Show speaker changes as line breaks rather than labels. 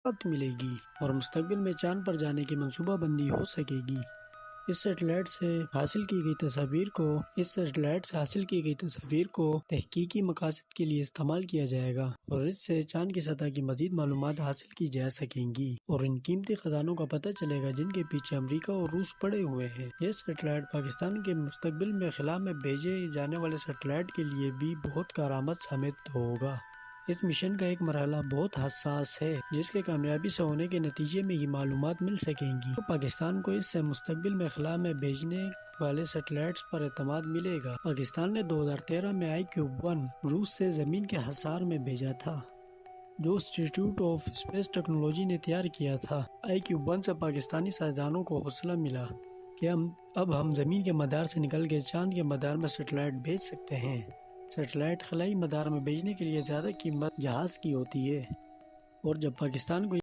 وقت ملے گی اور مستقبل میں چاند پر جانے کی منصوبہ بندی ہو سکے گی۔ اس سیٹلائٹ سے حاصل کی گئی تصاویر کو تحقیقی مقاصد کے لیے استعمال کیا جائے گا اور اس سے چاند کی سطح کی مزید معلومات حاصل کی جا سکیں گی اور ان قیمتی خزانوں کا پتہ چلے گا جن کے پیچھے امریکہ اور روس پڑے ہوئے ہیں۔ یہ سیٹلائٹ پاکستان کے مستقبل میں خلا میں بھیجے جانے والے سیٹلائٹ کے لیے بھی بہت کارآمد ثابت ہوگا۔ اس مشن کا ایک مرحلہ بہت حساس ہے جس کے کامیابی سے ہونے کے نتیجے میں یہ معلومات مل سکیں گی تو پاکستان کو اس سے مستقبل میں خلا میں بھیجنے والے سیٹلائٹس پر اعتماد ملے گا۔ پاکستان نے 2013 میں IQ-1 روس سے زمین کے حصار میں بھیجا تھا جو انسٹی ٹیوٹ آف اسپیس ٹیکنالوجی نے تیار کیا تھا۔ IQ-1 سے پاکستانی سائنسدانوں کو حوصلہ ملا کہ اب ہم زمین کے مدار سے نکل کے چاند کے مدار میں سیٹلائٹ بھیج سکتے ہیں۔ سیٹلائٹ خلائی مدار میں بھیجنے کے لیے زیادہ قیمت جہاز کی ہوتی ہے اور جب پاکستان کو